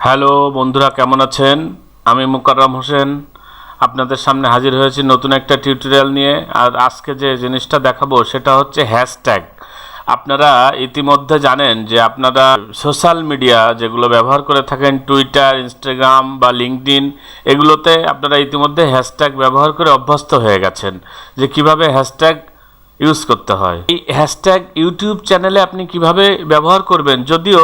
Hello বন্ধুরা, কেমন আছেন? আমি মুকাররম হোসেন আপনাদের সামনে হাজির হয়েছি নতুন একটা টিউটোরিয়াল নিয়ে। আর আজকে যে জিনিসটা দেখাবো সেটা হচ্ছে হ্যাশট্যাগ। আপনারা ইতিমধ্যে জানেন যে আপনারা সোশ্যাল মিডিয়া যেগুলো ব্যবহার করে থাকেন, টুইটার, ইনস্টাগ্রাম বা লিঙ্কডইন, এগুলোতে আপনারা ইতিমধ্যে হ্যাশট্যাগ ব্যবহার করে অভ্যস্ত হয়ে গেছেন যে কিভাবে হ্যাশট্যাগ ইউজ করতে হয়। এই হ্যাশট্যাগ ইউটিউব চ্যানেলে আপনি কিভাবে ব্যবহার করবেন, যদিও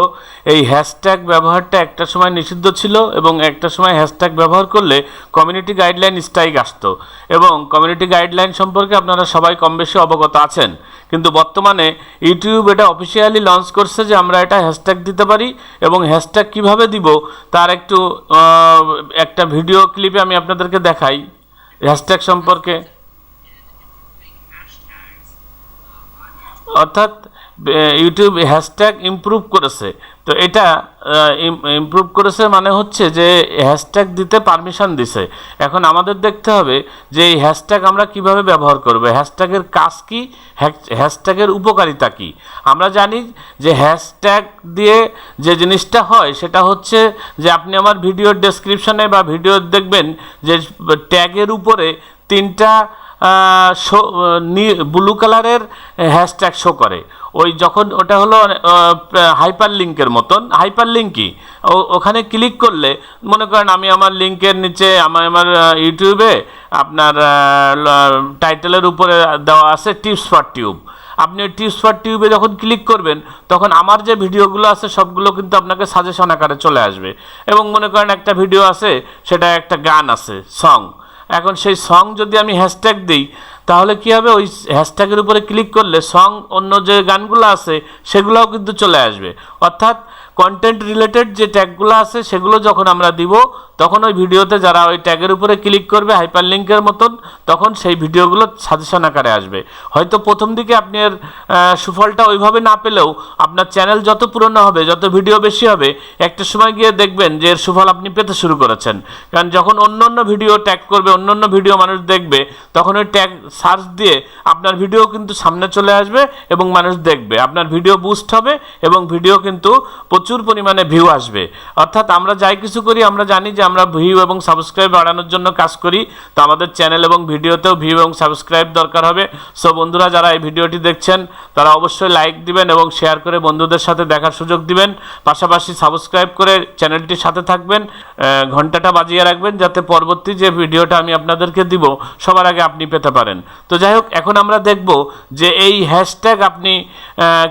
এই হ্যাশট্যাগ ব্যবহারটা একটা সময় নিষিদ্ধ ছিল এবং একটা সময় হ্যাশট্যাগ ব্যবহার করলে কমিউনিটি গাইডলাইন স্ট্রাইক আসতো এবং কমিউনিটি গাইডলাইন সম্পর্কে আপনারা সবাই কম বেশি অবগত আছেন। কিন্তু বর্তমানে ইউটিউব এটা অফিসিয়ালি লঞ্চ করছে যে আমরা এটা হ্যাশট্যাগ দিতে পারি এবং হ্যাশট্যাগ কিভাবে দিব তার একটা ভিডিও ক্লিপে আমি আপনাদেরকে দেখাই হ্যাশট্যাগ সম্পর্কে। অর্থাৎ ইউটিউব হ্যাশট্যাগ ইমপ্রুভ করেছে। তো এটা ইমপ্রুভ করেছে মানে হচ্ছে যে হ্যাশট্যাগ দিতে পারমিশন দিছে। এখন আমাদের দেখতে হবে যে এই হ্যাশট্যাগ আমরা কিভাবে ব্যবহার করব, হ্যাশট্যাগের কাজ কি, হ্যাশট্যাগের উপকারিতা কি। আমরা জানি যে হ্যাশট্যাগ দিয়ে যে জিনিসটা হয় সেটা হচ্ছে যে আপনি আমার ভিডিওর ডেসক্রিপশনে বা ভিডিও দেখবেন যে ট্যাগের উপরে তিনটা ব্লু কালারের হ্যাশট্যাগ শো করে। ওই যখন ওটা হলো হাইপার লিঙ্কের মতন, হাইপার লিঙ্কই ওখানে ক্লিক করলে মনে করেন আমি আমার লিঙ্কের নিচে আমার ইউটিউবে আপনার টাইটেলের উপরে দেওয়া আছে টিপস ফর টিউব। আপনি ওই টিপস ফর টিউবে যখন ক্লিক করবেন তখন আমার যে ভিডিওগুলো আছে সবগুলো কিন্তু আপনাকে সাজেশন আকারে চলে আসবে। এবং মনে করেন একটা ভিডিও আছে, সেটা একটা গান আছে, সং। এখন সেই সং যদি আমি হ্যাশট্যাগ দিই তাহলে কী হবে, ওই হ্যাশট্যাগের উপরে ক্লিক করলে সং অন্য যে গানগুলো আছে সেগুলোও কিন্তু চলে আসবে। অর্থাৎ কন্টেন্ট রিলেটেড যে ট্যাগগুলো আছে সেগুলো যখন আমরা দিব তখন ওই ভিডিওতে যারা ওই ট্যাগের উপরে ক্লিক করবে হাইপার লিঙ্কের মতন, তখন সেই ভিডিওগুলো সাজেশন আকারে আসবে। হয়তো প্রথম দিকে আপনি এর সুফলটা ওইভাবে না পেলেও আপনার চ্যানেল যত পুরনো হবে, যত ভিডিও বেশি হবে, একটা সময় গিয়ে দেখবেন যে এর সুফল আপনি পেতে শুরু করেছেন। কারণ যখন অন্য অন্য ভিডিও ট্যাগ করবে, অন্য অন্য ভিডিও মানুষ দেখবে, তখন ওই ট্যাগ সার্চ দিয়ে আপনার ভিডিও কিন্তু সামনে চলে আসবে এবং মানুষ দেখবে, আপনার ভিডিও বুস্ট হবে এবং ভিডিও কিন্তু প্রচুর পরিমাণে ভিউ আসবে। অর্থাৎ আমরা যাই কিছু করি আমরা জানি যে আমরা ভিউ এবং সাবস্ক্রাইব বাড়ানোর জন্য কাজ করি। তো আমাদের চ্যানেল এবং ভিডিওতেও ভিউ এবং সাবস্ক্রাইব দরকার হবে। সো বন্ধুরা, যারা এই ভিডিওটি দেখছেন তারা অবশ্যই লাইক দিবেন এবং শেয়ার করে বন্ধুদের সাথে দেখার সুযোগ দিবেন। পাশাপাশি সাবস্ক্রাইব করে চ্যানেলটির সাথে থাকবেন, ঘন্টাটা বাজিয়ে রাখবেন যাতে পরবর্তী যে ভিডিওটা আমি আপনাদেরকে দিব সবার আগে আপনি পেতে পারেন। তো যাই হোক, এখন আমরা দেখব যে এই হ্যাশট্যাগ আপনি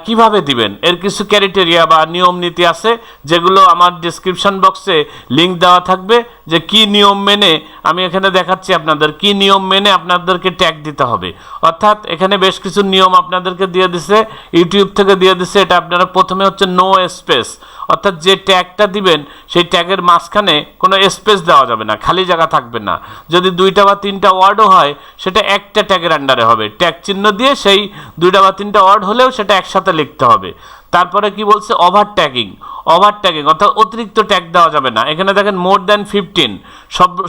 কিভাবে দিবেন। এর কিছু ক্রাইটেরিয়া বা নিয়ম নীতি আছে যেগুলো আমার ডেসক্রিপশন বক্সে লিঙ্ক দেওয়া থাকবে, যে কি নিয়ম মেনে আমি এখানে দেখাচ্ছি আপনাদের, কি নিয়ম মেনে আপনাদেরকে ট্যাগ দিতে হবে। অর্থাৎ এখানে বেশ কিছু নিয়ম আপনাদেরকে দিয়ে দিছে, ইউটিউব থেকে দিয়ে দিছে। এটা আপনারা প্রথমে হচ্ছে নো স্পেস, অর্থাৎ যে ট্যাগটা দিবেন সেই ট্যাগের মাঝখানে কোনো স্পেস দেওয়া যাবে না, খালি জায়গা থাকবে না। যদি 2টা বা 3টা ওয়ার্ডও হয় সেটা একটা ট্যাগের আন্ডারে হবে, ট্যাগ চিহ্ন দিয়ে সেই 2টা বা 3টা ওয়ার্ড হলেও সেটা একসাথে লিখতে হবে। তারপরে কি বলছে, ওভারট্যাগিং অর্থাৎ অতিরিক্ত ট্যাগ দেওয়া যাবে না। এখানে দেখেন মোর দ্যান 15,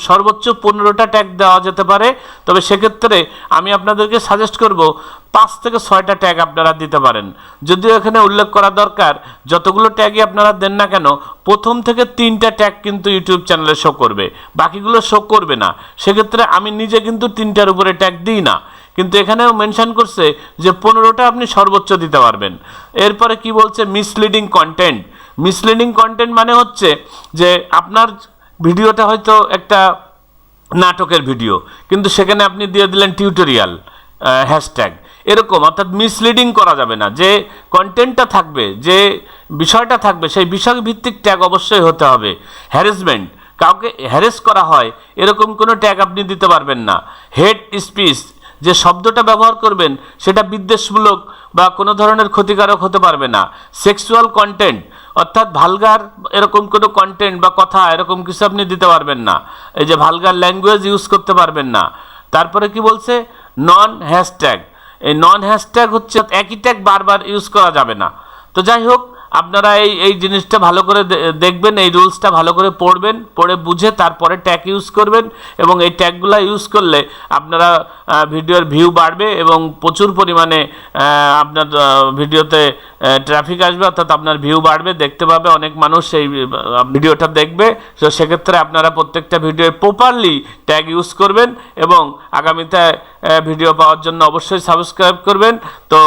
সর্বোচ্চ 15টা ট্যাগ দেওয়া যেতে পারে। তবে সেক্ষেত্রে আমি আপনাদেরকে সাজেস্ট করব 5 থেকে 6টা ট্যাগ আপনারা দিতে পারেন। যদিও এখানে উল্লেখ করা দরকার, যতগুলো ট্যাগই আপনারা দেন না কেন প্রথম থেকে 3টা ট্যাগ কিন্তু ইউটিউব চ্যানেলে শো করবে, বাকিগুলো শো করবে না। সেক্ষেত্রে আমি নিজে কিন্তু 3টার উপরে ট্যাগ দিই না, কিন্তু এখানেও মেনশন করছে যে 15টা আপনি সর্বোচ্চ দিতে পারবেন। এরপরে কি বলছে, মিসলিডিং কন্টেন্ট মানে হচ্ছে যে আপনার ভিডিওটা হয়তো একটা নাটকের ভিডিও, কিন্তু সেখানে আপনি দিয়ে দিলেন টিউটোরিয়াল হ্যাশট্যাগ, এরকম। অর্থাৎ মিসলিডিং করা যাবে না। যে কন্টেন্টটা থাকবে, যে বিষয়টা থাকবে, সেই বিষয় ভিত্তিক ট্যাগ অবশ্যই হতে হবে। হ্যারাসমেন্ট, কাউকে হ্যারেস করা হয় এরকম কোনো ট্যাগ আপনি দিতে পারবেন না। হেট স্পিচ, যে শব্দটা ব্যবহার করবেন সেটা বিদ্বেষমূলক বা কোনো ধরনের ক্ষতিকারক হতে পারবে না। সেক্সুয়াল কন্টেন্ট অর্থাৎ ভালগার এরকম কোনো কন্টেন্ট বা কথা এরকম কিছু আপনি দিতে পারবেন না। এই যে ভালগার ল্যাঙ্গুয়েজ ইউজ করতে পারবেন না। তারপরে কি বলছে, নন হ্যাশট্যাগ। এই নন হ্যাশট্যাগ হচ্ছে একই ট্যাগ বারবার ইউজ করা যাবে না। তো যাই হোক, আপনারা এই জিনিসটা ভালো করে দেখবেন, এই রুলসটা ভালো করে পড়বেন, পড়ে বুঝে তারপরে ট্যাগ ইউজ করবেন। এবং এই ট্যাগগুলো ইউজ করলে আপনারা ভিডিওর ভিউ বাড়বে এবং প্রচুর পরিমাণে আপনার ভিডিওতে ট্রাফিক আসবে, অর্থাৎ আপনার ভিউ বাড়বে, দেখতে পাবে অনেক মানুষ এই ভিডিওটা দেখবে। তো সেক্ষেত্রে আপনারা প্রত্যেকটা ভিডিও প্রপারলি ট্যাগ ইউজ করবেন এবং আগামীতে ভিডিও পাওয়ার জন্য অবশ্যই সাবস্ক্রাইব করবেন। তো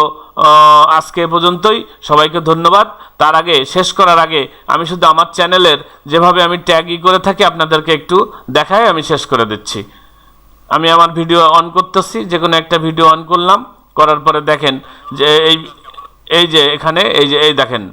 আজকে এ পর্যন্তই, সবাইকে ধন্যবাদ। তার আগে, শেষ করার আগে আমি শুধু আমার চ্যানেলের যেভাবে আমি ট্যাগ করে থাকি আপনাদেরকে একটু দেখাই, আমি শেষ করে দিচ্ছি। আমি আমার ভিডিও অন করতেছি, যে কোনো একটা ভিডিও অন করলাম, করার পরে দেখেন যে এই যে এখানে এই দেখেন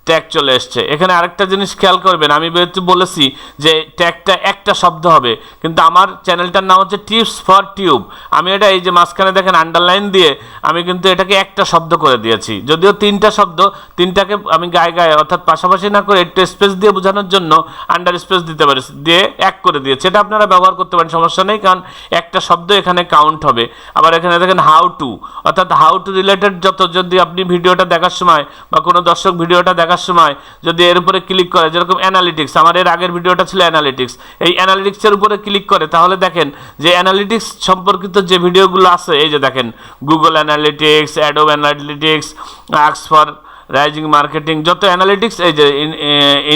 ট্যাগ চলে এসছে। এখানে আরেকটা জিনিস খেয়াল করবেন, আমি বলেছি যে ট্যাগটা একটা শব্দ হবে, কিন্তু আমার চ্যানেলটার নাম হচ্ছে টিপস ফর টিউব। আমি এটা এই যে মাঝখানে দেখেন আন্ডারলাইন দিয়ে আমি কিন্তু এটাকে একটা শব্দ করে দিয়েছি, যদিও তিনটা শব্দ, তিনটাকে আমি গায়ে অর্থাৎ পাশাপাশি না করে একটু স্পেস দিয়ে বোঝানোর জন্য আন্ডার স্পেস দিতে পারি, দিয়ে এক করে দিয়েছি। এটা আপনারা ব্যবহার করতে পারেন, সমস্যা নেই, কারণ একটা শব্দ এখানে কাউন্ট হবে। আবার এখানে দেখেন হাউ টু, অর্থাৎ হাউ টু রিলেটেড যদি আপনি ভিডিওটা দেখার সময় বা কোনো দর্শক ভিডিওটা দেখার সময় যদি এর উপরে ক্লিক করে, যেরকম অ্যানালিটিক্স, আমার এর আগের ভিডিওটা ছিল অ্যানালিটিক্স, এই অ্যানালিটিক্সের উপরে ক্লিক করে, তাহলে দেখেন যে অ্যানালিটিক্স সম্পর্কিত যে ভিডিওগুলো আছে, এই যে দেখেন Google analytics, Adobe analytics, ask for rising marketing, যত অ্যানালিটিক্স, এই যে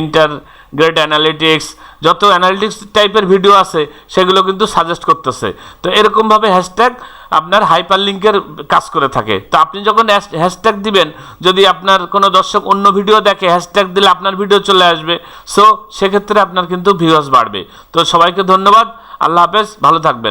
ইন্টারগ্রেট অ্যানালিটিক্স, যত অ্যানালিটিক্স টাইপের ভিডিও আছে সেগুলো কিন্তু সাজেস্ট করতেছে। তো এরকমভাবে হ্যাশট্যাগ আপনার হাইপার লিঙ্কের কাজ করে থাকে। তো আপনি যখন হ্যাশট্যাগ দিবেন, যদি আপনার কোনো দর্শক অন্য ভিডিও দেখে, হ্যাশট্যাগ দিলে আপনার ভিডিও চলে আসবে। সো সেক্ষেত্রে আপনার কিন্তু ভিউয়ার্স বাড়বে। তো সবাইকে ধন্যবাদ, আল্লাহ হাফেজ, ভালো থাকবেন।